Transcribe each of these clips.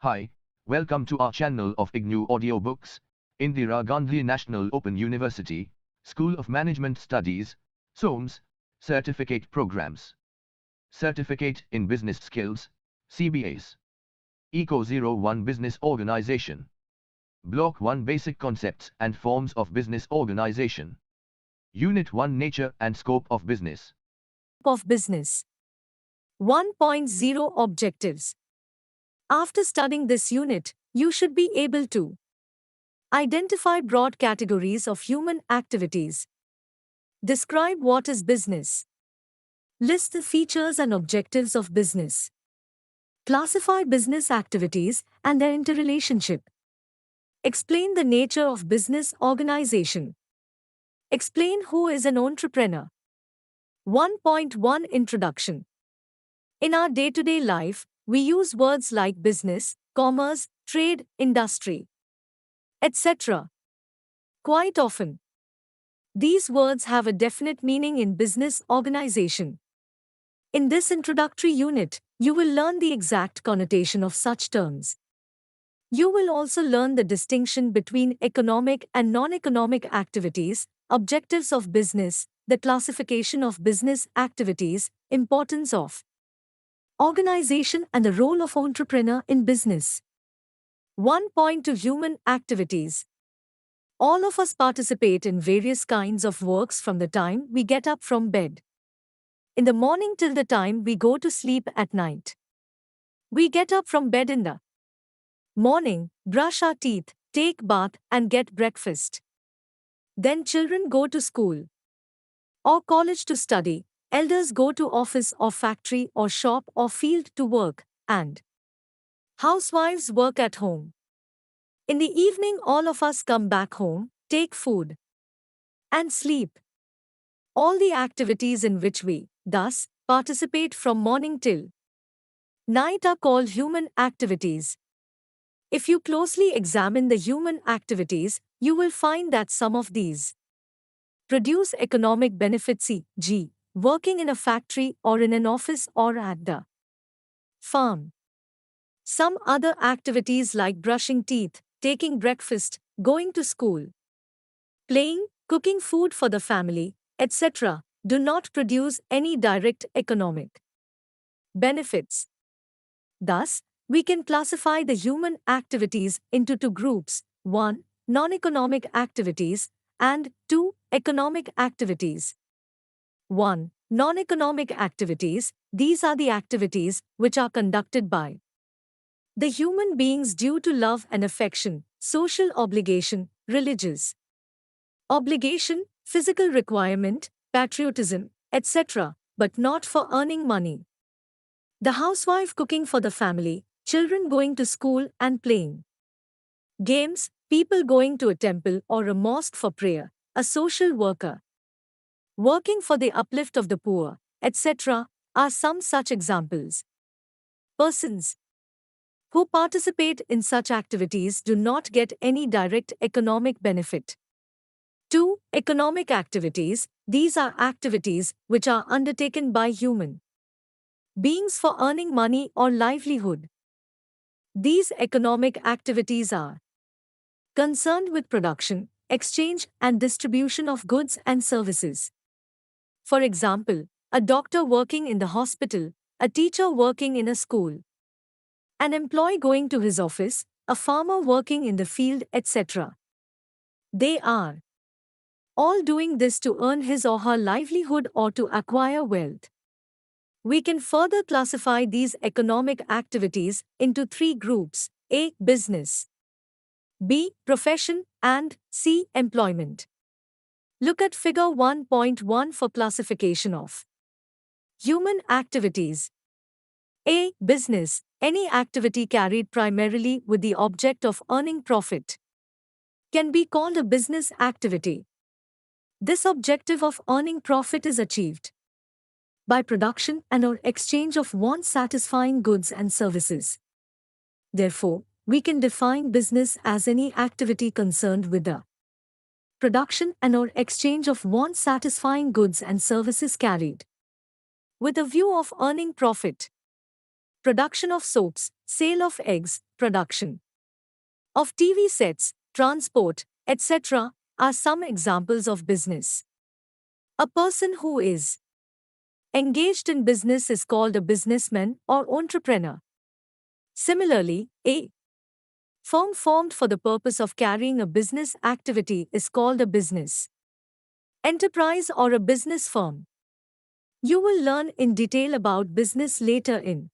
Hi, welcome to our channel of IGNOU audiobooks, Indira Gandhi National Open University, School of Management Studies, SOMS, Certificate Programs. Certificate in Business Skills, CBS. Eco 01 Business Organization. Block 1 Basic Concepts and Forms of Business Organization. Unit 1 Nature and Scope of Business. Of Business 1.0 Objectives. After studying this unit, you should be able to identify broad categories of human activities, describe what is business, list the features and objectives of business, classify business activities and their interrelationship, explain the nature of business organization, explain who is an entrepreneur. 1.1 Introduction. In our day-to-day life, we use words like business, commerce, trade, industry, etc. quite often. These words have a definite meaning in business organization. In this introductory unit, you will learn the exact connotation of such terms. You will also learn the distinction between economic and non-economic activities, objectives of business, the classification of business activities, importance of organization and the role of entrepreneur in business. 1.2 Human activities. All of us participate in various kinds of works from the time we get up from bed in the morning till the time we go to sleep at night. We get up from bed in the morning, brush our teeth, take bath and get breakfast. Then children go to school or college to study, elders go to office or factory or shop or field to work, and housewives work at home. In the evening all of us come back home, take food, and sleep. All the activities in which we, thus, participate from morning till night are called human activities. If you closely examine the human activities, you will find that some of these produce economic benefits, e.g., working in a factory or in an office or at the farm. Some other activities like brushing teeth, taking breakfast, going to school, playing, cooking food for the family, etc., do not produce any direct economic benefits. Thus, we can classify the human activities into two groups: 1. Non-economic activities, and 2. Economic activities. 1. Non-economic activities. These are the activities which are conducted by the human beings due to love and affection, social obligation, religious obligation, physical requirement, patriotism, etc., but not for earning money. The housewife cooking for the family, children going to school and playing games, people going to a temple or a mosque for prayer, a social worker working for the uplift of the poor, etc., are some such examples. Persons who participate in such activities do not get any direct economic benefit. 2. Economic activities. These are activities which are undertaken by human beings for earning money or livelihood. These economic activities are concerned with production, exchange, and distribution of goods and services. For example, a doctor working in the hospital, a teacher working in a school, an employee going to his office, a farmer working in the field, etc. They are all doing this to earn his or her livelihood or to acquire wealth. We can further classify these economic activities into three groups: A. Business, B. Profession, and C. Employment. Look at Figure 1.1 for classification of human activities. A. Business. Any activity carried primarily with the object of earning profit can be called a business activity. This objective of earning profit is achieved by production and/or exchange of want-satisfying goods and services. Therefore, we can define business as any activity concerned with the production and/or exchange of want-satisfying goods and services carried with a view of earning profit. Production of soaps, sale of eggs, production of TV sets, transport, etc., are some examples of business. A person who is engaged in business is called a businessman or entrepreneur. Similarly, a firm formed for the purpose of carrying a business activity is called a business enterprise or a business firm. You will learn in detail about business later in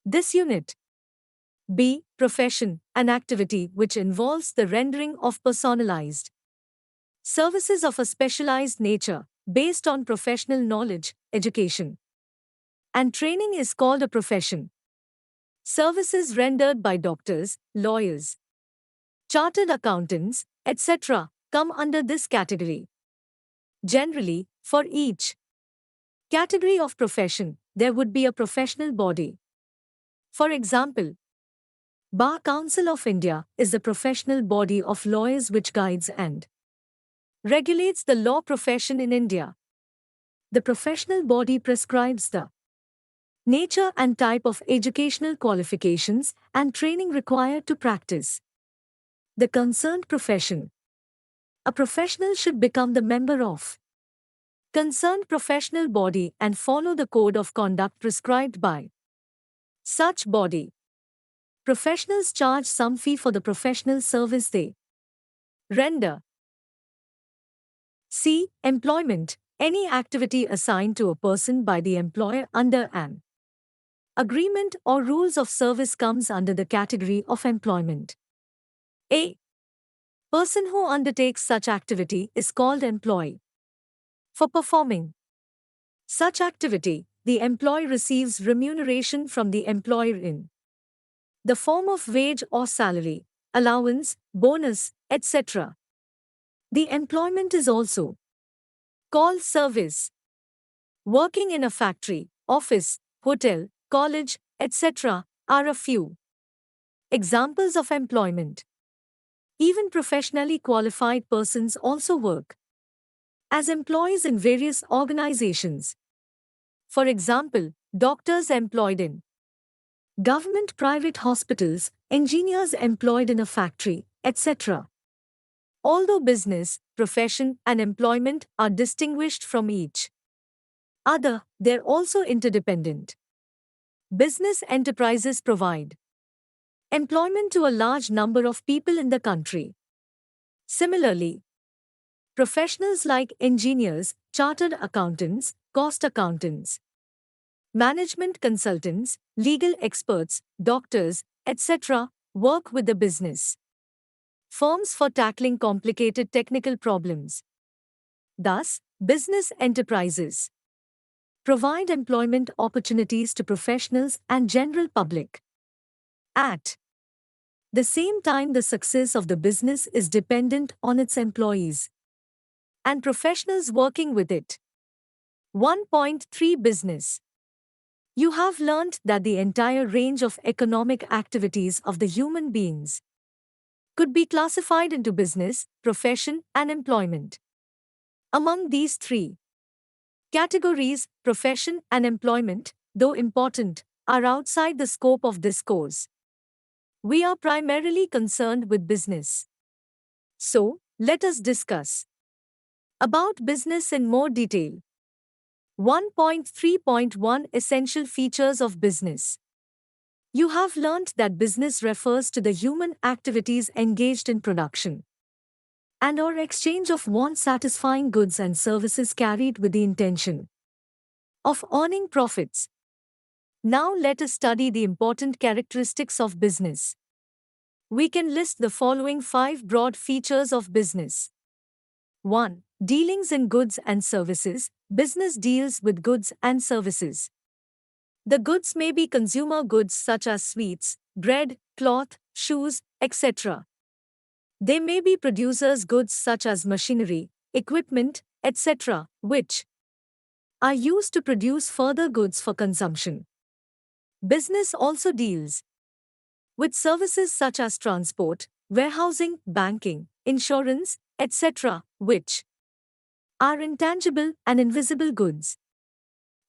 this unit. B. Profession, an activity which involves the rendering of personalized services of a specialized nature based on professional knowledge, education, and training is called a profession. Services rendered by doctors, lawyers, chartered accountants, etc., come under this category. Generally, for each category of profession, there would be a professional body. For example, Bar Council of India is the professional body of lawyers which guides and regulates the law profession in India. The professional body prescribes the nature and type of educational qualifications and training required to practice the concerned profession. A professional should become the member of concerned professional body and follow the code of conduct prescribed by such body. Professionals charge some fee for the professional service they render. C. Employment, any activity assigned to a person by the employer under an agreement or rules of service comes under the category of employment. A person who undertakes such activity is called employee. For performing such activity, the employee receives remuneration from the employer in the form of wage or salary, allowance, bonus, etc. The employment is also called service. Working in a factory, office, hotel, college, etc., are a few examples of employment. Even professionally qualified persons also work as employees in various organizations. For example, doctors employed in government private hospitals, engineers employed in a factory, etc. Although business, profession, and employment are distinguished from each other, they're also interdependent. Business enterprises provide employment to a large number of people in the country. Similarly, professionals like engineers, chartered accountants, cost accountants, management consultants, legal experts, doctors, etc., work with the business firms for tackling complicated technical problems. Thus, business enterprises provide employment opportunities to professionals and general public. At the same time, the success of the business is dependent on its employees and professionals working with it. 1.3 Business. You have learnt that the entire range of economic activities of the human beings could be classified into business, profession, and employment. Among these three categories, profession and employment, though important, are outside the scope of this course. We are primarily concerned with business. So, let us discuss about business in more detail. 1.3.1 Essential features of business. You have learnt that business refers to the human activities engaged in production and/or exchange of want-satisfying goods and services carried with the intention of earning profits. Now let us study the important characteristics of business. We can list the following 5 broad features of business. 1. Dealings in goods and services. Business deals with goods and services. The goods may be consumer goods such as sweets, bread, cloth, shoes, etc. They may be producers' goods such as machinery, equipment, etc., which are used to produce further goods for consumption. Business also deals with services such as transport, warehousing, banking, insurance, etc., which are intangible and invisible goods.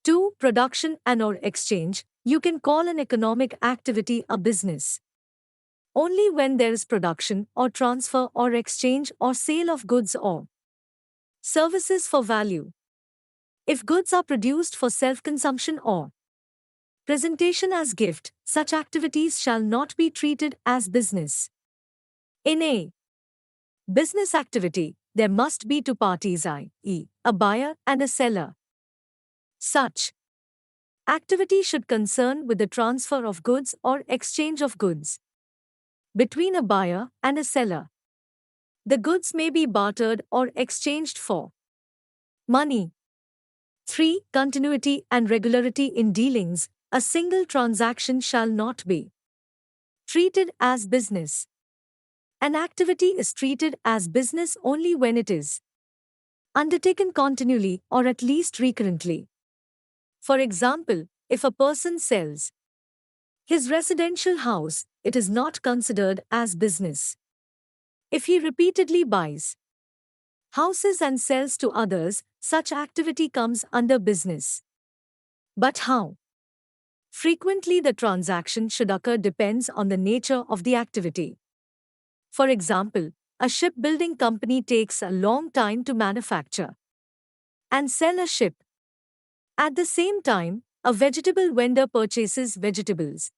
2. Production and/or exchange. You can call an economic activity a business only when there is production or transfer or exchange or sale of goods or services for value. If goods are produced for self-consumption or presentation as gift, such activities shall not be treated as business. In a business activity, there must be two parties, i.e., a buyer and a seller. Such activity should concern with the transfer of goods or exchange of goods between a buyer and a seller. The goods may be bartered or exchanged for money. 3. Continuity and regularity in dealings. A single transaction shall not be treated as business. An activity is treated as business only when it is undertaken continually or at least recurrently. For example, if a person sells his residential house, it is not considered as business. If he repeatedly buys houses and sells to others, such activity comes under business. But how frequently the transaction should occur depends on the nature of the activity. For example, a shipbuilding company takes a long time to manufacture and sell a ship. At the same time, a vegetable vendor purchases vegetables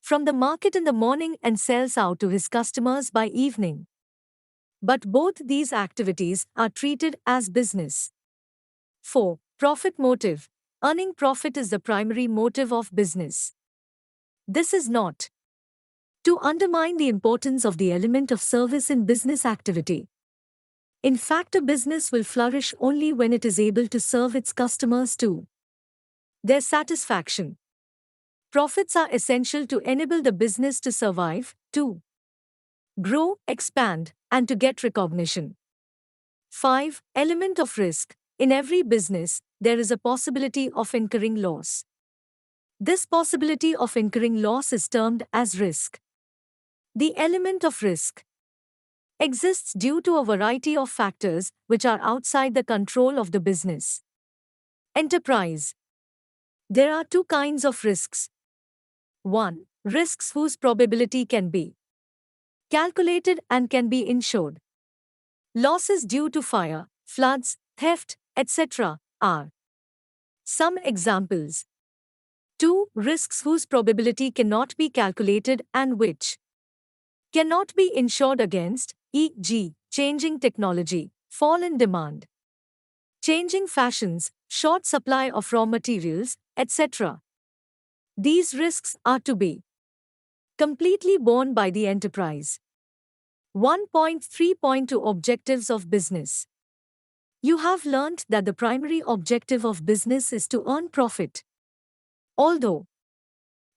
from the market in the morning and sells out to his customers by evening. But both these activities are treated as business. 4. Profit motive. Earning profit is the primary motive of business. This is not to undermine the importance of the element of service in business activity. In fact, a business will flourish only when it is able to serve its customers to their satisfaction. Profits are essential to enable the business to survive, to grow, expand, and to get recognition. 5. Element of risk. In every business, there is a possibility of incurring loss. This possibility of incurring loss is termed as risk. The element of risk exists due to a variety of factors which are outside the control of the business enterprise. There are two kinds of risks. 1. Risks whose probability can be calculated and can be insured. Losses due to fire, floods, theft, etc. are some examples. 2. Risks whose probability cannot be calculated and which cannot be insured against, e.g., changing technology, fall in demand, changing fashions, short supply of raw materials, etc. These risks are to be completely borne by the enterprise. 1.3.2 Objectives of business. You have learnt that the primary objective of business is to earn profit. Although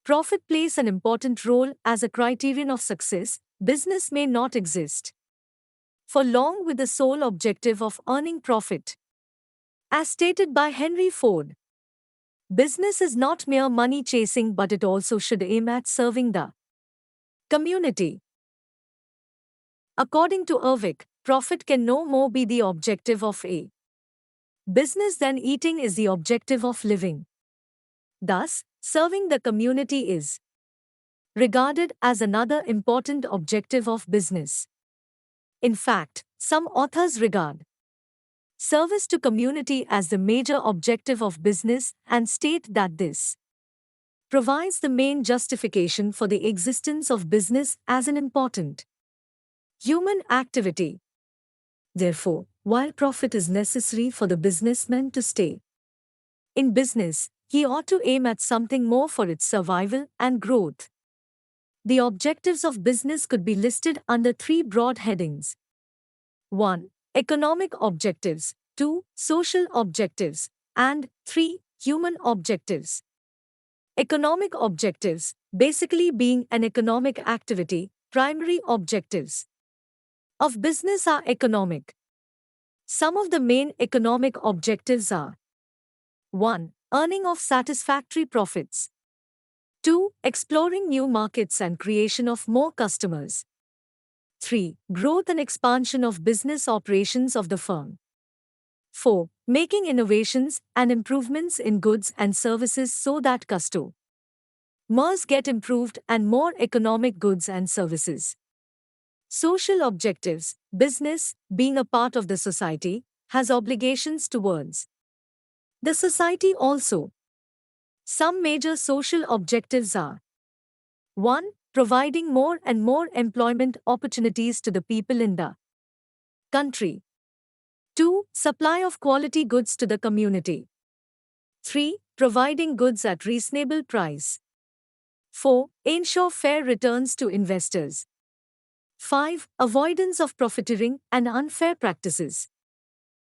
profit plays an important role as a criterion of success, business may not exist for long with the sole objective of earning profit. As stated by Henry Ford, business is not mere money chasing, but it also should aim at serving the community. According to Erwick, profit can no more be the objective of a business than eating is the objective of living. Thus, serving the community is regarded as another important objective of business. In fact, some authors regard service to community as the major objective of business and state that this provides the main justification for the existence of business as an important human activity. Therefore, while profit is necessary for the businessman to stay in business, he ought to aim at something more for its survival and growth. The objectives of business could be listed under three broad headings. 1. Economic objectives, 2. Social objectives, and 3. Human objectives. Economic objectives, basically being an economic activity, primary objectives of business are economic. Some of the main economic objectives are 1. Earning of satisfactory profits. 2. Exploring new markets and creation of more customers. 3. Growth and expansion of business operations of the firm. 4. Making innovations and improvements in goods and services so that customers MERS get improved and more economic goods and services. Social objectives. Business, being a part of the society, has obligations towards the society also. Some major social objectives are 1. Providing more and more employment opportunities to the people in the country. 2. Supply of quality goods to the community. 3. Providing goods at reasonable price. 4. Ensure fair returns to investors. 5. Avoidance of profiteering and unfair practices.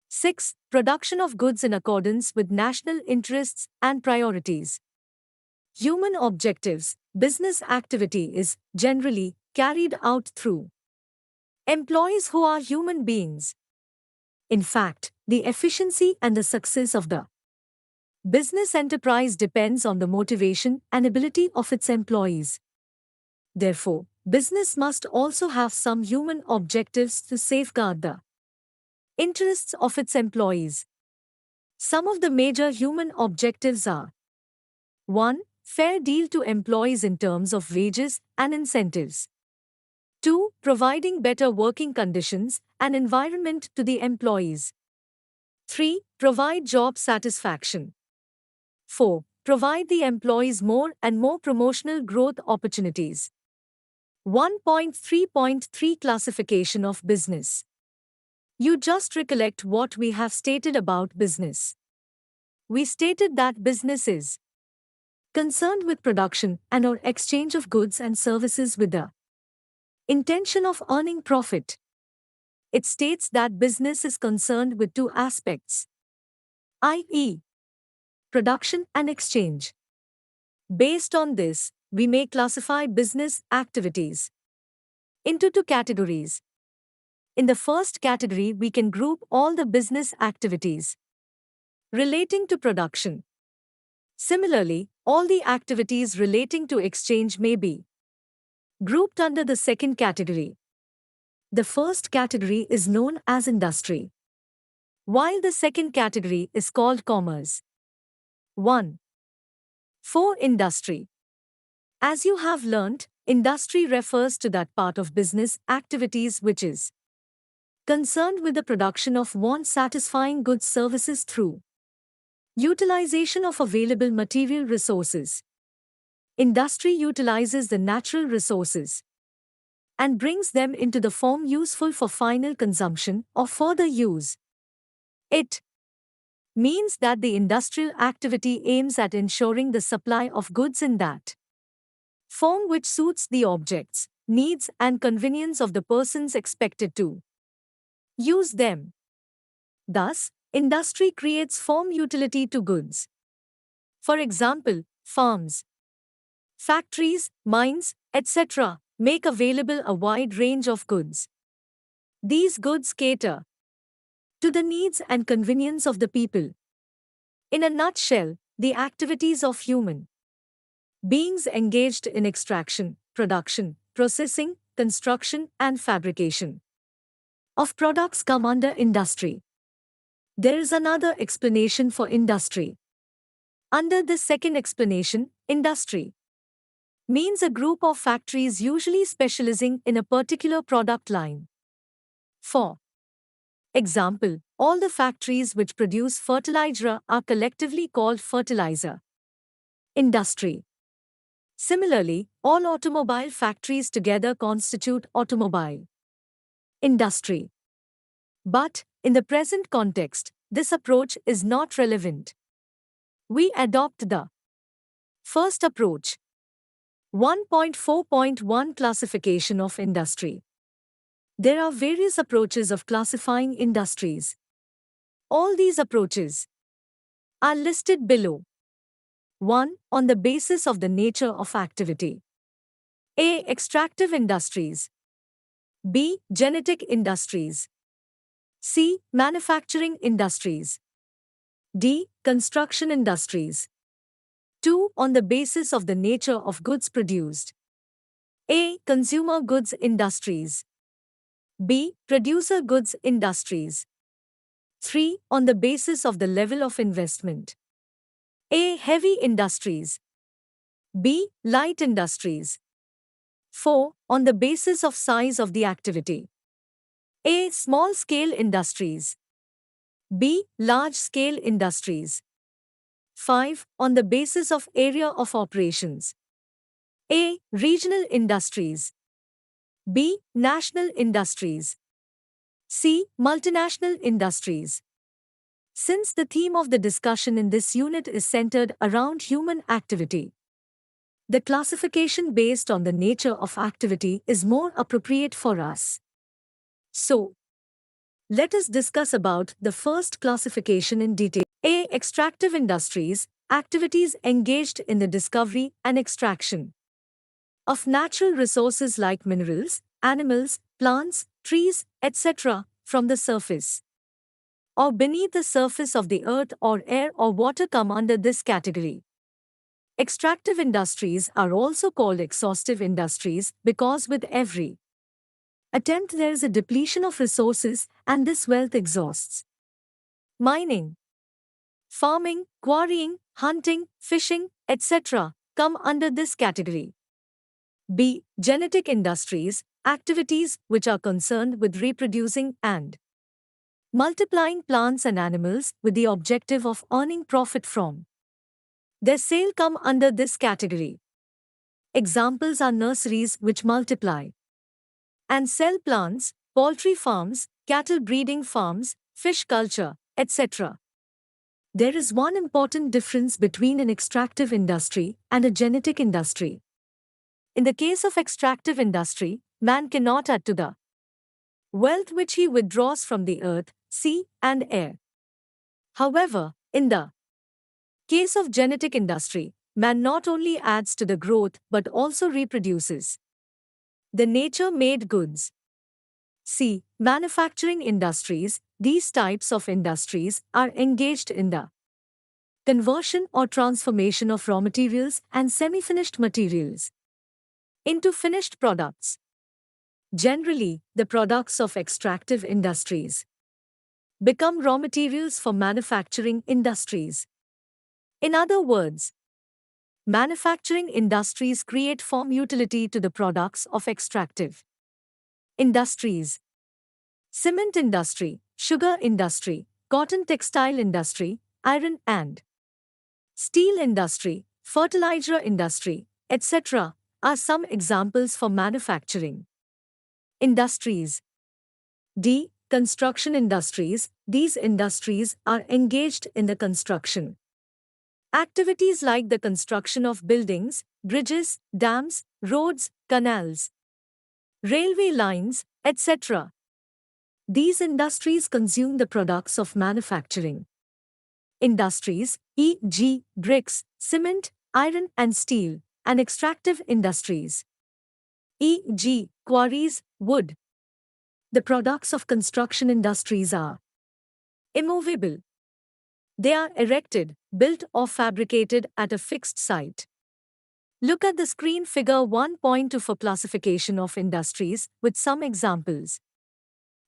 6. Production of goods in accordance with national interests and priorities. Human objectives. Business activity is, generally, carried out through employees who are human beings. In fact, the efficiency and the success of the business enterprise depends on the motivation and ability of its employees. Therefore, business must also have some human objectives to safeguard the interests of its employees. Some of the major human objectives are 1. Fair deal to employees in terms of wages and incentives. 2. Providing better working conditions and environment to the employees. 3. Provide job satisfaction. 4. Provide the employees more and more promotional growth opportunities. 1.3.3 Classification of business. You just recollect what we have stated about business. We stated that business is concerned with production and or exchange of goods and services with the intention of earning profit. It states that business is concerned with two aspects, i.e., production and exchange. Based on this, we may classify business activities into two categories. In the first category, we can group all the business activities relating to production. Similarly, all the activities relating to exchange may be grouped under the second category. The first category is known as industry, while the second category is called commerce. 1. For industry. As you have learnt, industry refers to that part of business activities which is concerned with the production of want-satisfying goods services through utilization of available material resources. Industry utilizes the natural resources and brings them into the form useful for final consumption or further use. It means that the industrial activity aims at ensuring the supply of goods in that form which suits the objects, needs and convenience of the persons expected to use them. Thus, industry creates form utility to goods. For example, farms, factories, mines, etc. make available a wide range of goods. These goods cater to the needs and convenience of the people. In a nutshell, the activities of human beings engaged in extraction, production, processing, construction, and fabrication of products come under industry. There is another explanation for industry. Under this second explanation, industry means a group of factories usually specializing in a particular product line. For example, all the factories which produce fertilizer are collectively called fertilizer industry. Similarly, all automobile factories together constitute automobile industry. But, in the present context, this approach is not relevant. We adopt the first approach. 1.4.1 Classification of industry. There are various approaches of classifying industries. All these approaches are listed below. 1. On the basis of the nature of activity. A. Extractive industries. B. Genetic industries. C. Manufacturing industries. D. Construction industries. 2. On the basis of the nature of goods produced. A. Consumer goods industries. B. Producer goods industries. 3. On the basis of the level of investment. A. Heavy industries. B. Light industries. 4. On the basis of size of the activity. A. Small-scale industries. B. Large-scale industries. 5. On the basis of area of operations. A. Regional industries. B. National industries. C. Multinational industries. Since the theme of the discussion in this unit is centered around human activity, the classification based on the nature of activity is more appropriate for us. So, let us discuss about the first classification in detail. A. Extractive industries, activities engaged in the discovery and extraction of natural resources like minerals, animals, plants, trees, etc., from the surface or beneath the surface of the earth or air or water come under this category. Extractive industries are also called exhaustive industries because with every attempt there is a depletion of resources and this wealth exhausts. Mining, farming, quarrying, hunting, fishing, etc. come under this category. B. Genetic industries, activities which are concerned with reproducing and multiplying plants and animals with the objective of earning profit from their sale come under this category. Examples are nurseries which multiply and sell plants, poultry farms, cattle breeding farms, fish culture, etc. There is one important difference between an extractive industry and a genetic industry. In the case of extractive industry, man cannot add to the wealth which he withdraws from the earth, sea, and air. However, in the case of genetic industry, man not only adds to the growth but also reproduces the nature-made goods. C. Manufacturing industries. These types of industries are engaged in the conversion or transformation of raw materials and semi-finished materials into finished products. Generally, the products of extractive industries become raw materials for manufacturing industries. In other words, manufacturing industries create form utility to the products of extractive industries. Cement industry, sugar industry, cotton textile industry, iron and steel industry, fertilizer industry, etc. are some examples for manufacturing industries. D. Construction industries. These industries are engaged in the construction activities like the construction of buildings, bridges, dams, roads, canals, railway lines, etc. These industries consume the products of manufacturing industries, e.g., bricks, cement, iron and steel, and extractive industries, e.g., quarries, wood. The products of construction industries are immovable. They are erected, built or fabricated at a fixed site. Look at the screen figure 1.2 for classification of industries with some examples.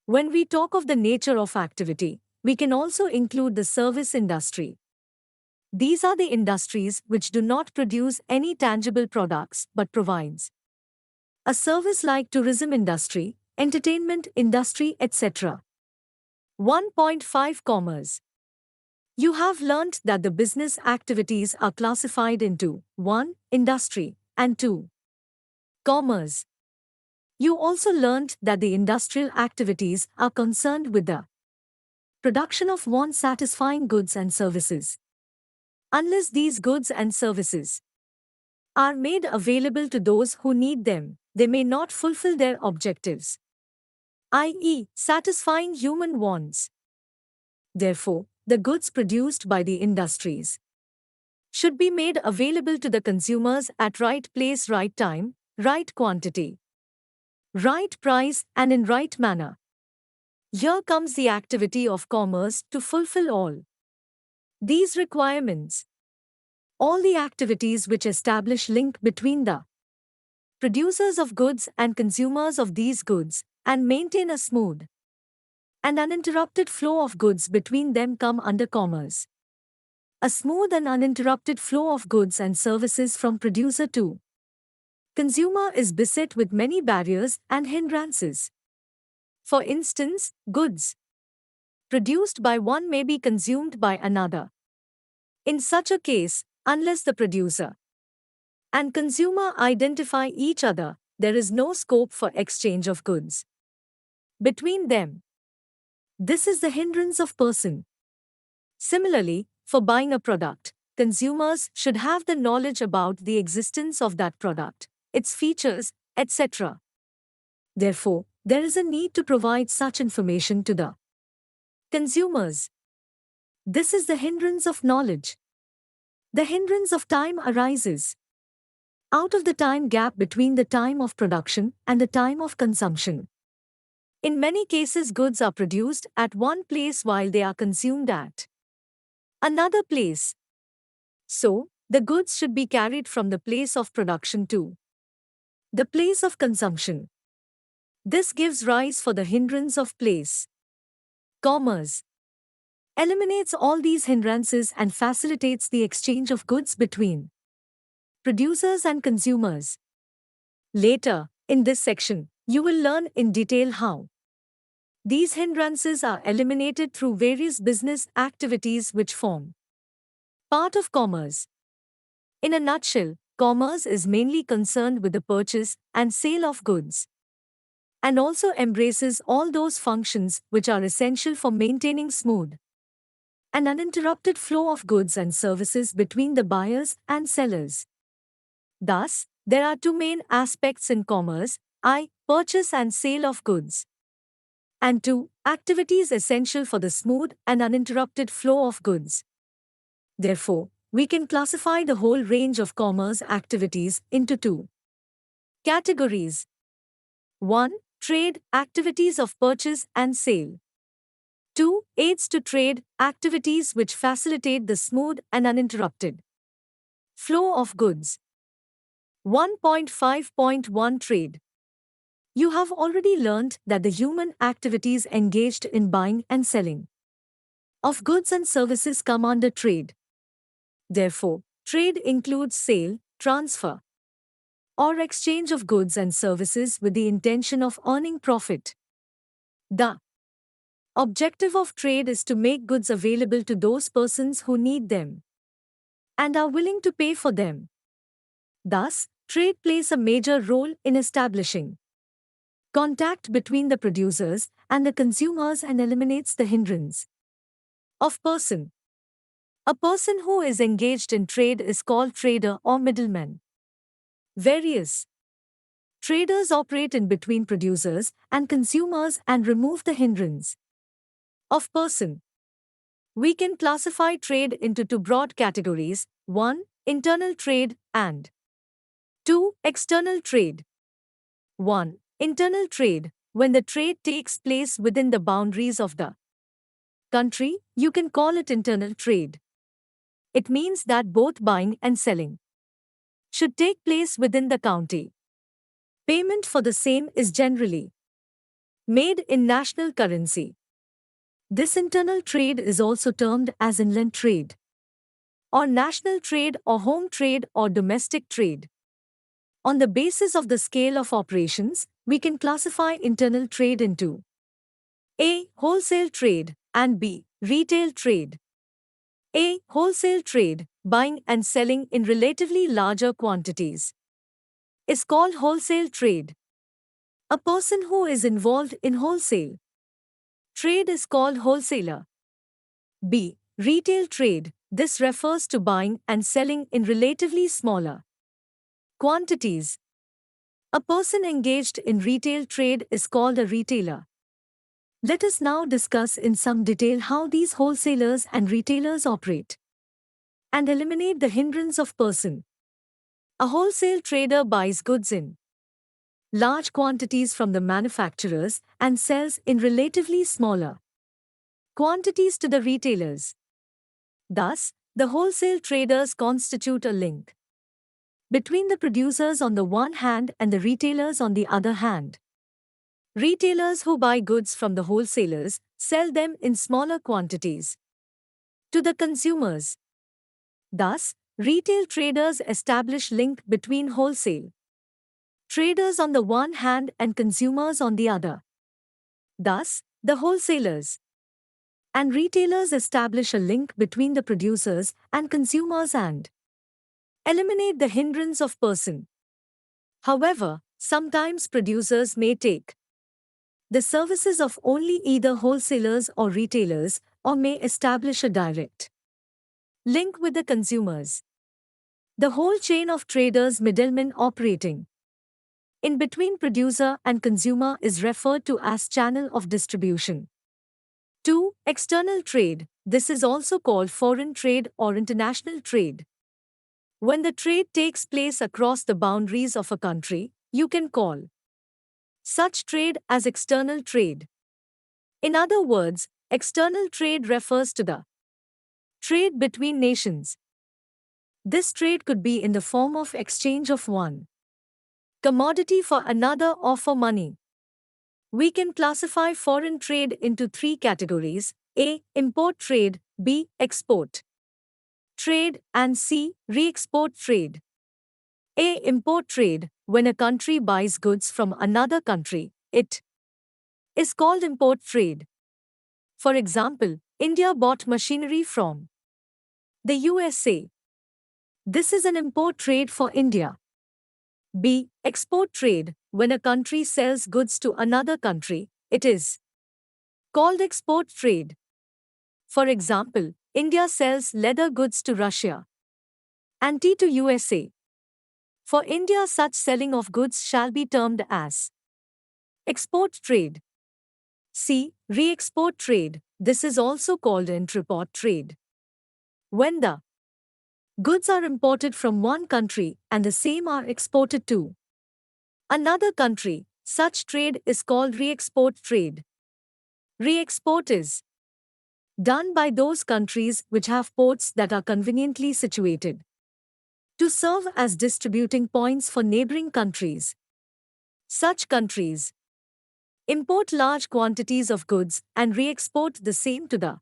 When we talk of the nature of activity, we can also include the service industry. These are the industries which do not produce any tangible products but provides a service like tourism industry, entertainment industry, etc. 1.5 Commerce. You have learnt that the business activities are classified into 1. Industry and 2. Commerce. You also learnt that the industrial activities are concerned with the production of want-satisfying goods and services. Unless these goods and services are made available to those who need them, they may not fulfill their objectives, i.e., satisfying human wants. Therefore, the goods produced by the industries should be made available to the consumers at right place, right time, right quantity, right price, and in right manner. Here comes the activity of commerce to fulfill all these requirements. All the activities which establish link between the producers of goods and consumers of these goods and maintain a smooth and uninterrupted flow of goods between them come under commerce. a smooth and uninterrupted flow of goods and services from producer to consumer is beset with many barriers and hindrances. For instance, goods produced by one may be consumed by another. In such a case, unless the producer and consumer identify each other, there is no scope for exchange of goods between them. This is the hindrance of person. Similarly, for buying a product, consumers should have the knowledge about the existence of that product, its features, etc. Therefore, there is a need to provide such information to the consumers. This is the hindrance of knowledge. The hindrance of time arises out of the time gap between the time of production and the time of consumption. In many cases, goods are produced at one place while they are consumed at another place. So, the goods should be carried from the place of production to the place of consumption. This gives rise for the hindrance of place. Commerce eliminates all these hindrances and facilitates the exchange of goods between producers and consumers. Later, in this section, you will learn in detail how these hindrances are eliminated through various business activities which form part of commerce. In a nutshell, commerce is mainly concerned with the purchase and sale of goods, and also embraces all those functions which are essential for maintaining smooth and uninterrupted flow of goods and services between the buyers and sellers. Thus, there are two main aspects in commerce: I. Purchase and sale of goods, and 2. Activities essential for the smooth and uninterrupted flow of goods. Therefore, we can classify the whole range of commerce activities into two categories. 1. Trade activities of purchase and sale. 2. Aids to trade activities which facilitate the smooth and uninterrupted flow of goods. 1.5.1 Trade. You have already learned that the human activities engaged in buying and selling of goods and services come under trade. Therefore, trade includes sale, transfer, or exchange of goods and services with the intention of earning profit. The objective of trade is to make goods available to those persons who need them and are willing to pay for them. Thus, trade plays a major role in establishing contact between the producers and the consumers and eliminates the hindrance of person. A person who is engaged in trade is called trader or middleman. Various traders operate in between producers and consumers and remove the hindrance of person. We can classify trade into two broad categories: 1. Internal trade and 2. External trade. 1. Internal trade. When the trade takes place within the boundaries of the country, you can call it internal trade. It means that both buying and selling should take place within the county. Payment for the same is generally made in national currency. This internal trade is also termed as inland trade, or national trade, or home trade, or domestic trade. On the basis of the scale of operations, we can classify internal trade into A. Wholesale trade and B. Retail trade. A. Wholesale trade, buying and selling in relatively larger quantities, is called wholesale trade. A person who is involved in wholesale trade is called wholesaler. B. Retail trade. This refers to buying and selling in relatively smaller quantities. A person engaged in retail trade is called a retailer. Let us now discuss in some detail how these wholesalers and retailers operate and eliminate the hindrance of person. A wholesale trader buys goods in large quantities from the manufacturers and sells in relatively smaller quantities to the retailers. Thus, the wholesale traders constitute a link between the producers on the one hand and the retailers on the other hand. Retailers who buy goods from the wholesalers sell them in smaller quantities to the consumers. Thus, retail traders establish link between wholesale traders on the one hand and consumers on the other. Thus, the wholesalers and retailers establish a link between the producers and consumers and eliminate the hindrance of person. However, sometimes producers may take the services of only either wholesalers or retailers or may establish a direct link with the consumers. The whole chain of traders middlemen operating in between producer and consumer is referred to as channel of distribution. 2. External trade. This is also called foreign trade or international trade. When the trade takes place across the boundaries of a country, you can call such trade as external trade. In other words, external trade refers to the trade between nations. This trade could be in the form of exchange of one commodity for another or for money. We can classify foreign trade into three categories: A. Import trade, B. Export trade, and C. Re-export trade. A. Import trade. When a country buys goods from another country, it is called import trade. For example, India bought machinery from the USA. This is an import trade for India. B. Export trade. When a country sells goods to another country, it is called export trade. For example, India sells leather goods to Russia and tea to USA. For India, such selling of goods shall be termed as export trade. C. Re-export trade. This is also called intra-import trade. When the goods are imported from one country and the same are exported to another country, such trade is called re-export trade. Re-export is done by those countries which have ports that are conveniently situated to serve as distributing points for neighboring countries. Such countries import large quantities of goods and re-export the same to the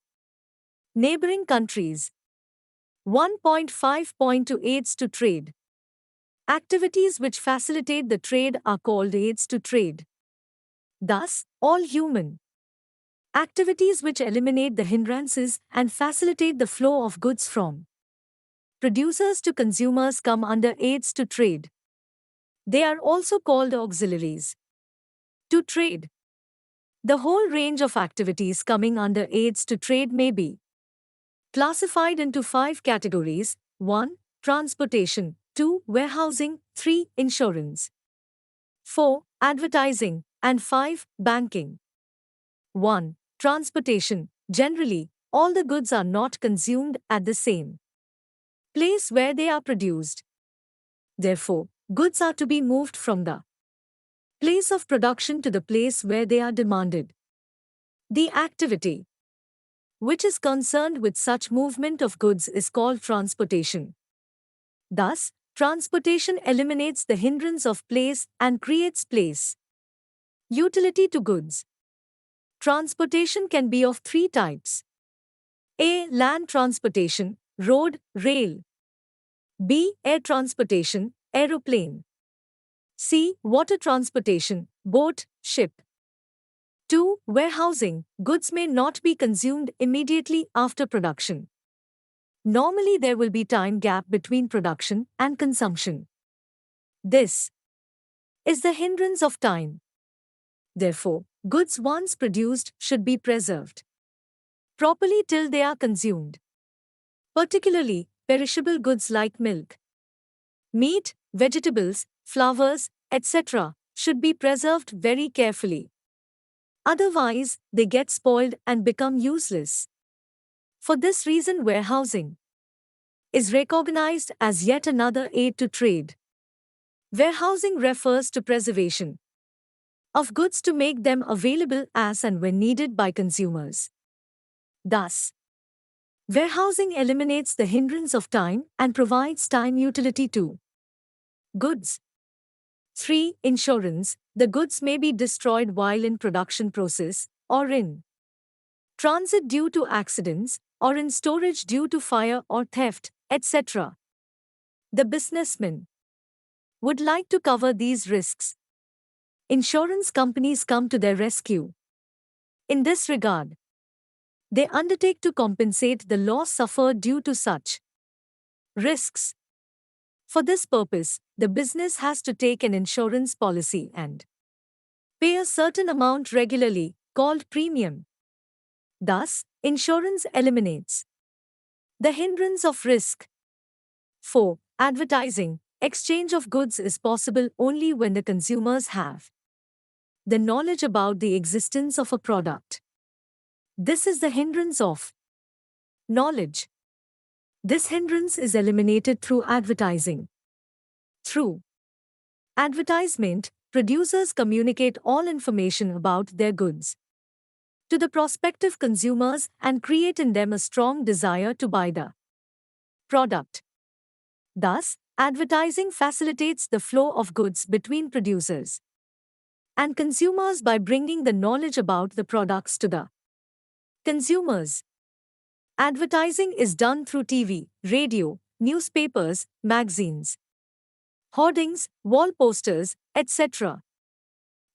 neighboring countries. 1.5.2 Aids to trade. Activities which facilitate the trade are called aids to trade. Thus, all human activities which eliminate the hindrances and facilitate the flow of goods from producers to consumers come under aids to trade. They are also called auxiliaries to trade. The whole range of activities coming under aids to trade may be classified into 5 categories: 1. Transportation, 2. Warehousing, 3. Insurance, 4. Advertising, and 5. Banking. 1. Transportation. Generally, all the goods are not consumed at the same place where they are produced. Therefore, goods are to be moved from the place of production to the place where they are demanded. The activity which is concerned with such movement of goods is called transportation. Thus, transportation eliminates the hindrance of place and creates place. Utility to goods. Transportation can be of 3 types. A. Land transportation, road, rail. B. Air transportation, aeroplane. C. Water transportation, boat, ship. 2. Warehousing. Goods may not be consumed immediately after production. Normally there will be time gap between production and consumption. This is the hindrance of time. Therefore, goods once produced should be preserved properly till they are consumed. Particularly, perishable goods like milk, meat, vegetables, flowers, etc. should be preserved very carefully. Otherwise, they get spoiled and become useless. For this reason, warehousing is recognized as yet another aid to trade. Warehousing refers to preservation of goods to make them available as and when needed by consumers. Thus, warehousing eliminates the hindrance of time and provides time utility to goods. 3. Insurance. The goods may be destroyed while in production process or in transit due to accidents, or in storage due to fire or theft, etc. The businessman would like to cover these risks. Insurance companies come to their rescue. In this regard, they undertake to compensate the loss suffered due to such risks. For this purpose, the business has to take an insurance policy and pay a certain amount regularly, called premium. Thus, insurance eliminates the hindrance of risk. 4. Advertising. Exchange of goods is possible only when the consumers have the knowledge about the existence of a product. This is the hindrance of knowledge. This hindrance is eliminated through advertising. Through advertisement, producers communicate all information about their goods to the prospective consumers and create in them a strong desire to buy the product. Thus, advertising facilitates the flow of goods between producers and consumers by bringing the knowledge about the products to the consumers. Advertising is done through TV, radio, newspapers, magazines, hoardings, wall posters, etc.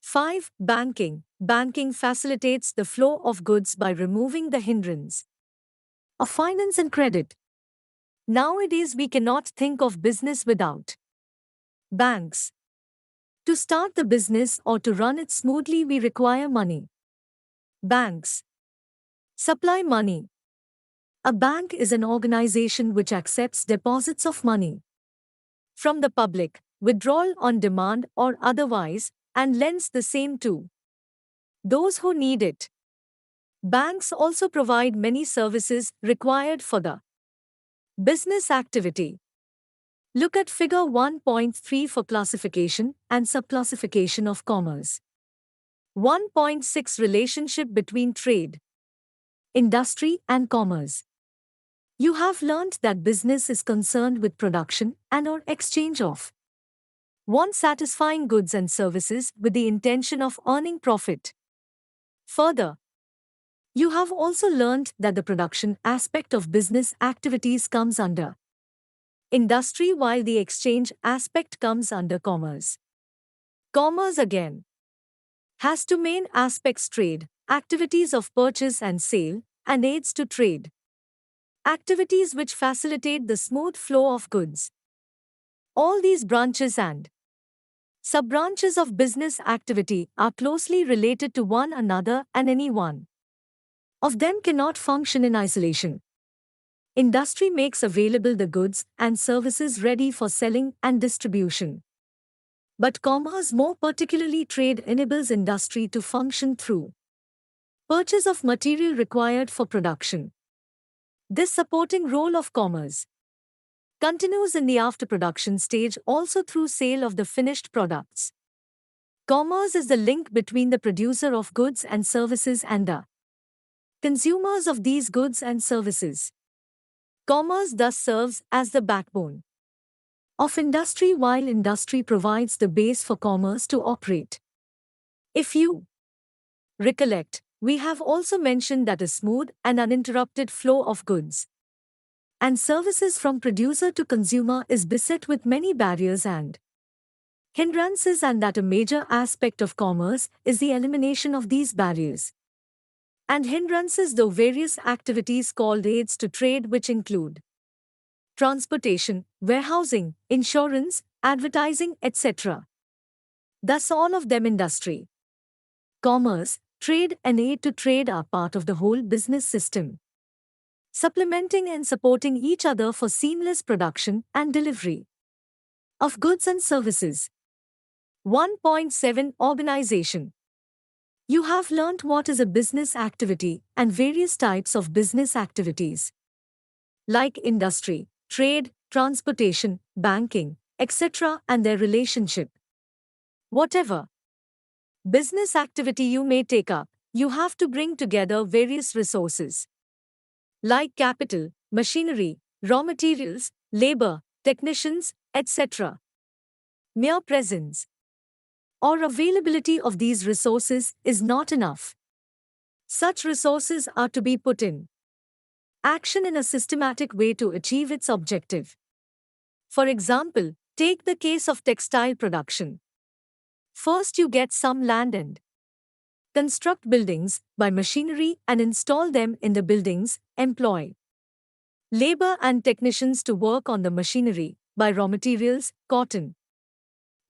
5. Banking. Banking facilitates the flow of goods by removing the hindrance of finance and credit. Nowadays, we cannot think of business without banks. To start the business or to run it smoothly, we require money. Banks supply money. A bank is an organization which accepts deposits of money from the public, withdrawal on demand or otherwise, and lends the same to those who need it. Banks also provide many services required for the business activity. Look at Figure 1.3 for classification and subclassification of commerce. 1.6 Relationship between trade, industry and commerce. You have learnt that business is concerned with production and/or exchange of one satisfying goods and services with the intention of earning profit. Further, you have also learnt that the production aspect of business activities comes under industry while the exchange aspect comes under commerce. Commerce again has two main aspects: trade, activities of purchase and sale, and aids to trade, activities which facilitate the smooth flow of goods. All these branches and sub-branches of business activity are closely related to one another, and any one of them cannot function in isolation. Industry makes available the goods and services ready for selling and distribution. But commerce, more particularly trade, enables industry to function through purchase of material required for production. This supporting role of commerce continues in the after-production stage also through sale of the finished products. Commerce is the link between the producer of goods and services and the consumers of these goods and services. Commerce thus serves as the backbone of industry, while industry provides the base for commerce to operate. If you recollect, we have also mentioned that a smooth and uninterrupted flow of goods and services from producer to consumer is beset with many barriers and hindrances, and that a major aspect of commerce is the elimination of these barriers and hindrances through various activities called aids to trade, which include transportation, warehousing, insurance, advertising, etc. Thus all of them, industry, commerce, trade and aid to trade, are part of the whole business system, supplementing and supporting each other for seamless production and delivery of goods and services. 1.7 Organization. You have learnt what is a business activity and various types of business activities, like industry, trade, transportation, banking, etc., and their relationship. Whatever business activity you may take up, you have to bring together various resources like capital, machinery, raw materials, labor, technicians, etc. Mere presence or availability of these resources is not enough. Such resources are to be put in action in a systematic way to achieve its objective. For example, take the case of textile production. First, you get some land and construct buildings, buy machinery and install them in the buildings, employ labor and technicians to work on the machinery, buy raw materials, cotton,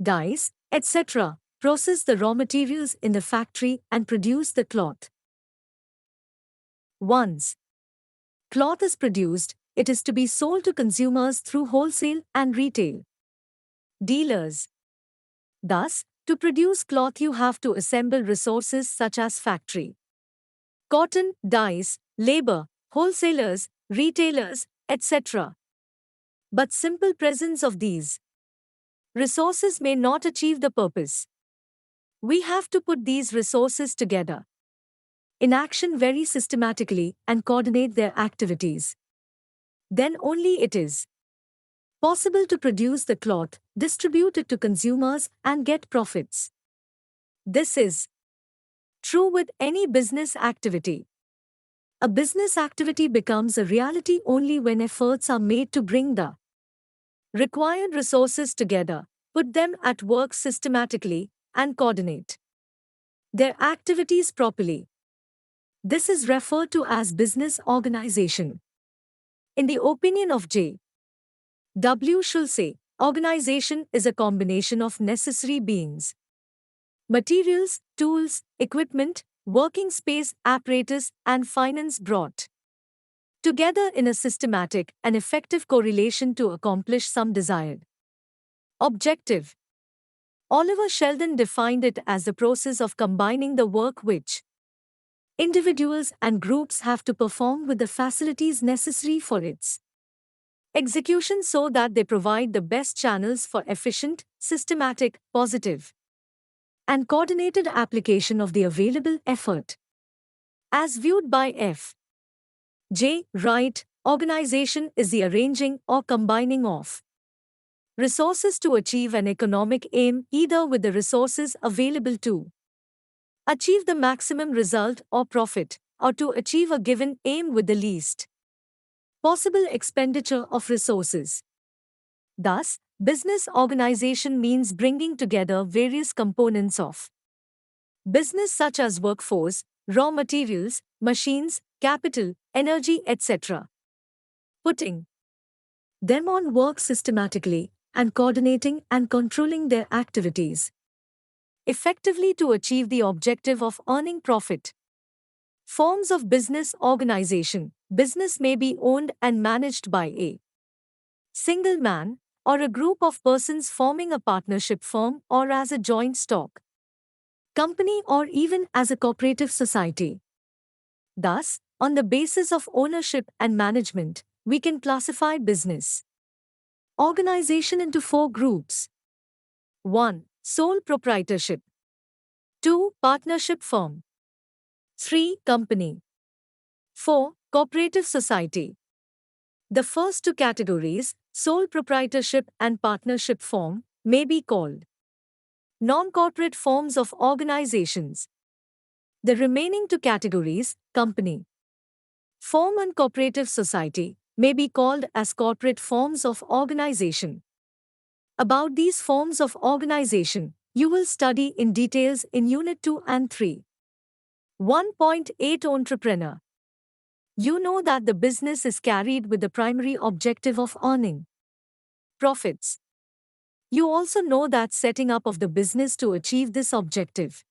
dyes, etc., process the raw materials in the factory and produce the cloth. Once cloth is produced, it is to be sold to consumers through wholesale and retail dealers. Thus, to produce cloth you have to assemble resources such as factory, cotton, dyes, labor, wholesalers, retailers, etc. But simple presence of these resources may not achieve the purpose. We have to put these resources together in action very systematically and coordinate their activities. Then only it is possible to produce the cloth, distribute it to consumers, and get profits. This is true with any business activity. A business activity becomes a reality only when efforts are made to bring the required resources together, put them at work systematically, and coordinate their activities properly. This is referred to as business organization. In the opinion of J. W. Schulze, organization is a combination of necessary beings, materials, tools, equipment, working space, apparatus, and finance brought together in a systematic and effective correlation to accomplish some desired objective. Oliver Sheldon defined it as the process of combining the work which individuals and groups have to perform with the facilities necessary for its execution so that they provide the best channels for efficient, systematic, positive, and coordinated application of the available effort. As viewed by F. J. Wright, organization is the arranging or combining of resources to achieve an economic aim either with the resources available to achieve the maximum result or profit, or to achieve a given aim with the least possible expenditure of resources. Thus, business organization means bringing together various components of business such as workforce, raw materials, machines, capital, energy, etc. Putting them on work systematically and coordinating and controlling their activities effectively to achieve the objective of earning profit. Forms of business organization. Business may be owned and managed by a single man or a group of persons forming a partnership firm or as a joint stock company or even as a cooperative society. Thus, on the basis of ownership and management, we can classify business organization into 4 groups. 1. Sole proprietorship. 2. Partnership firm. 3. Company. 4. Cooperative society. The first 2 categories, sole proprietorship and partnership form, may be called non-corporate forms of organizations. The remaining 2 categories, company form and cooperative society, may be called as corporate forms of organization. About these forms of organization, you will study in details in Unit 2 and 3. 1.8 Entrepreneur. You know that the business is carried with the primary objective of earning profits. You also know that setting up of the business to achieve this objective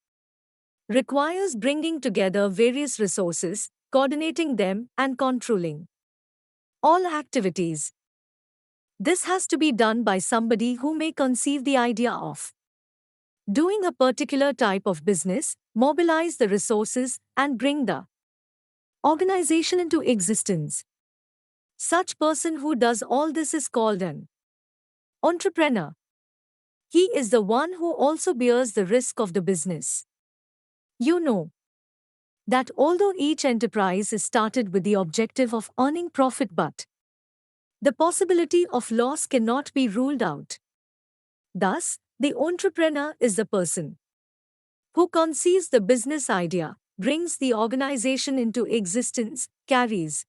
requires bringing together various resources, coordinating them, and controlling all activities. This has to be done by somebody who may conceive the idea of doing a particular type of business, mobilize the resources, and bring the organization into existence. Such person who does all this is called an entrepreneur. He is the one who also bears the risk of the business. You know that although each enterprise is started with the objective of earning profit, but the possibility of loss cannot be ruled out. Thus, the entrepreneur is the person who conceives the business idea, brings the organization into existence, carries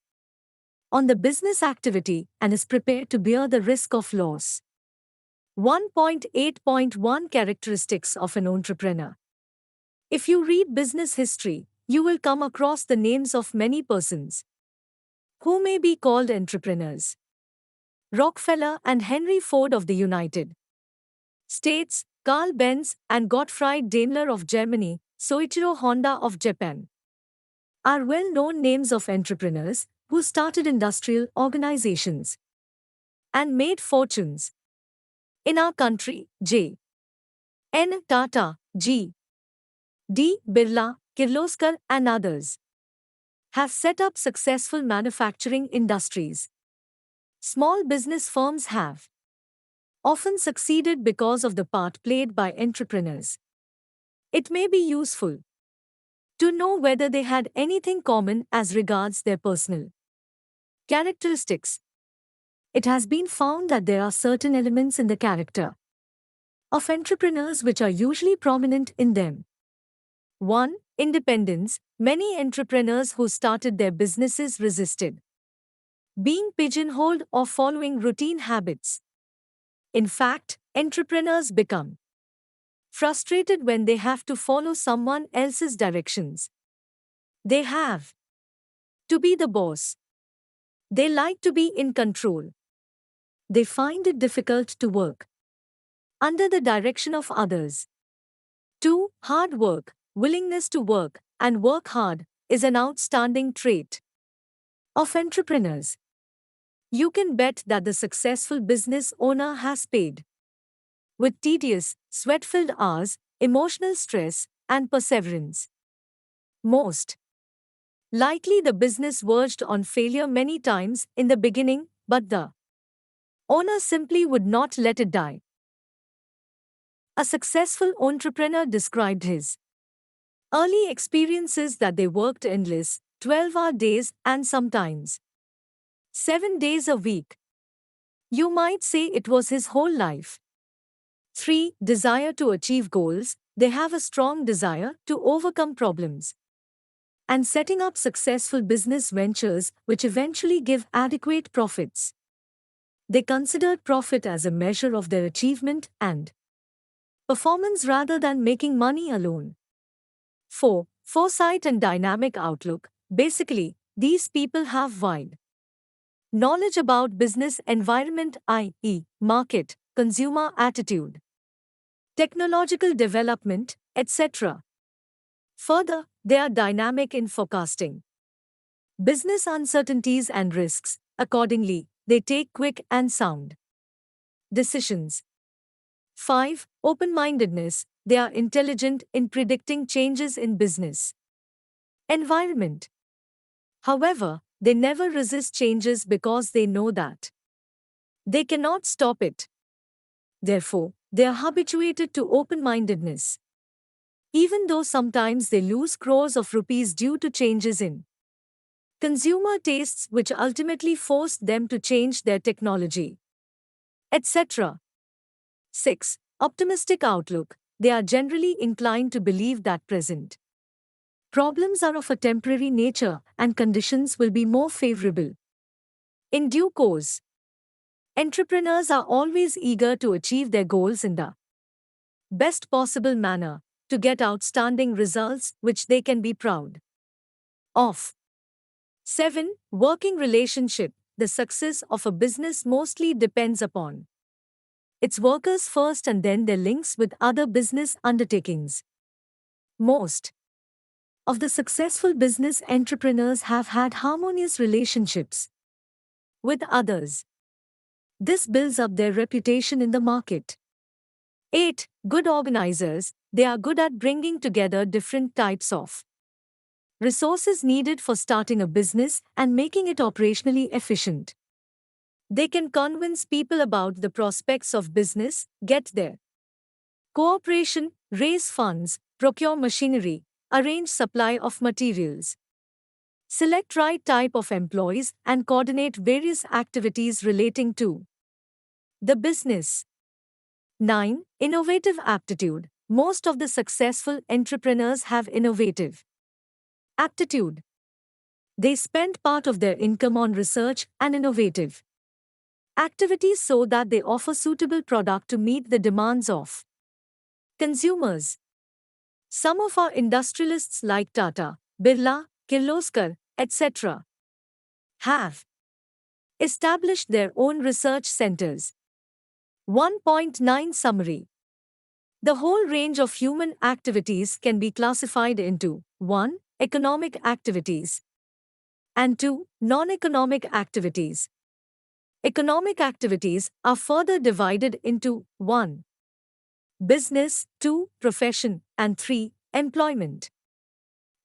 on the business activity, and is prepared to bear the risk of loss. 1.8.1 Characteristics of an entrepreneur. If you read business history, you will come across the names of many persons who may be called entrepreneurs. Rockefeller and Henry Ford of the United States, Carl Benz and Gottfried Daimler of Germany, Soichiro Honda of Japan are well-known names of entrepreneurs who started industrial organizations and made fortunes. In our country, J. N. Tata, G. D. Birla, Kirloskar and others have set up successful manufacturing industries. Small business firms have often succeeded because of the part played by entrepreneurs. It may be useful to know whether they had anything common as regards their personal characteristics. It has been found that there are certain elements in the character of entrepreneurs which are usually prominent in them. 1. Independence. Many entrepreneurs who started their businesses resisted being pigeonholed or following routine habits. In fact, entrepreneurs become frustrated when they have to follow someone else's directions. They have to be the boss. They like to be in control. They find it difficult to work under the direction of others. 2. Hard work. Willingness to work and work hard is an outstanding trait of entrepreneurs. You can bet that the successful business owner has paid with tedious, sweat-filled hours, emotional stress, and perseverance. Most likely the business verged on failure many times in the beginning, but the owner simply would not let it die. A successful entrepreneur described his early experiences that they worked endless, 12-hour days and sometimes 7 days a week. You might say it was his whole life. 3. Desire to achieve goals. They have a strong desire to overcome problems and setting up successful business ventures which eventually give adequate profits. They consider profit as a measure of their achievement and performance rather than making money alone. 4. Foresight and dynamic outlook. Basically, these people have wide knowledge about business environment, i.e., market, consumer attitude, technological development, etc. Further, they are dynamic in forecasting business uncertainties and risks. Accordingly, they take quick and sound decisions. 5. Open-mindedness. They are intelligent in predicting changes in business environment. However, they never resist changes because they know that they cannot stop it. Therefore, they are habituated to open-mindedness. Even though sometimes they lose crores of rupees due to changes in consumer tastes which ultimately forced them to change their technology, etc. 6. Optimistic outlook. They are generally inclined to believe that present problems are of a temporary nature and conditions will be more favorable in due course. Entrepreneurs are always eager to achieve their goals in the best possible manner, to get outstanding results which they can be proud of. 7. Working relationship. The success of a business mostly depends upon its workers first and then their links with other business undertakings. Most of the successful business entrepreneurs have had harmonious relationships with others. This builds up their reputation in the market. 8. Good organizers. They are good at bringing together different types of resources needed for starting a business and making it operationally efficient. They can convince people about the prospects of business, get their cooperation, raise funds, procure machinery, arrange supply of materials, select right type of employees and coordinate various activities relating to the business. 9. Innovative aptitude. Most of the successful entrepreneurs have innovative Aptitude. They spend part of their income on research and innovative activities so that they offer suitable product to meet the demands of consumers. Some of our industrialists like Tata, Birla, Kirloskar, etc. have established their own research centers. 1.9 Summary. The whole range of human activities can be classified into 1. Economic activities and 2. Non-economic activities. Economic activities are further divided into 1. Business, 2. Profession, and 3. Employment.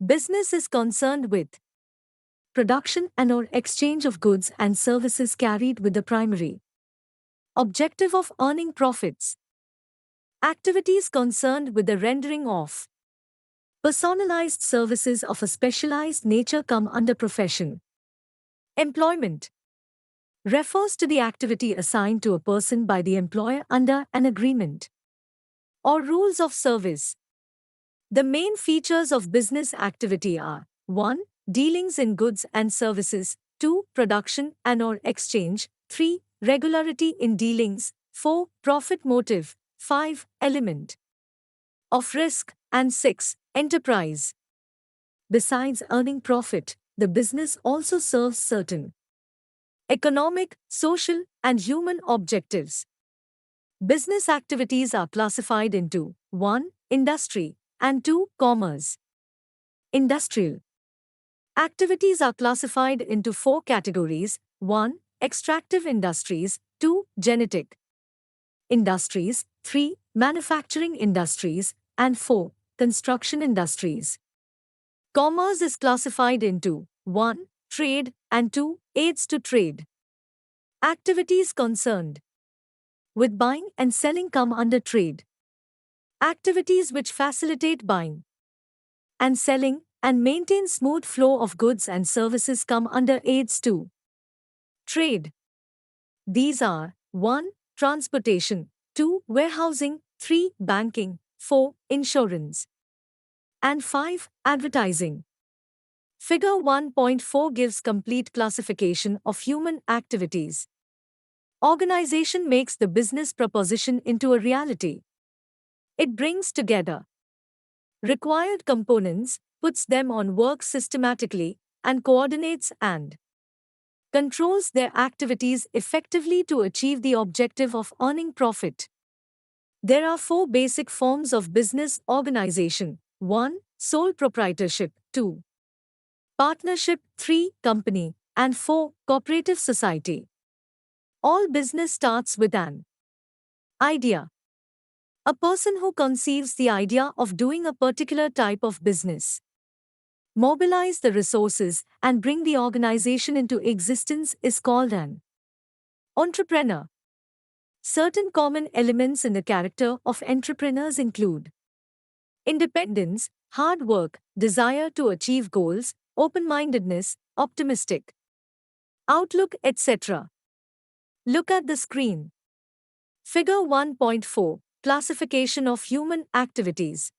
Business is concerned with production and/or exchange of goods and services carried with the primary objective of earning profits. Activities concerned with the rendering of personalized services of a specialized nature come under profession. Employment refers to the activity assigned to a person by the employer under an agreement or rules of service. The main features of business activity are 1. Dealings in goods and services, 2. Production and/or exchange, 3. Regularity in dealings, 4. Profit motive, 5. Element of risk, and 6. Enterprise. Besides earning profit, the business also serves certain economic, social, and human objectives. Business activities are classified into 1. Industry and 2. Commerce. Industrial activities are classified into 4 categories: 1. Extractive industries, 2. Genetic industries, 3. Manufacturing industries, and 4. Construction industries. Commerce is classified into 1. Trade and 2. Aids to trade. Activities concerned with buying and selling come under trade. Activities which facilitate buying and selling and maintain smooth flow of goods and services come under aids to trade. These are 1. Transportation, 2. Warehousing, 3. Banking, 4. Insurance, and 5. Advertising. Figure 1.4 gives complete classification of human activities. Organization makes the business proposition into a reality. It brings together required components, puts them on work systematically, and coordinates and controls their activities effectively to achieve the objective of earning profit. There are 4 basic forms of business organization: 1. Sole proprietorship, 2. Partnership, 3. Company, and 4. Cooperative society. All business starts with an idea. A person who conceives the idea of doing a particular type of business, mobilize the resources, and bring the organization into existence is called an entrepreneur. Certain common elements in the character of entrepreneurs include independence, hard work, desire to achieve goals, open-mindedness, optimistic outlook, etc. Look at the screen. Figure 1.4. Classification of human activities.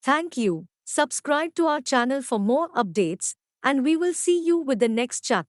Thank you. Subscribe to our channel for more updates, and we will see you with the next chapter.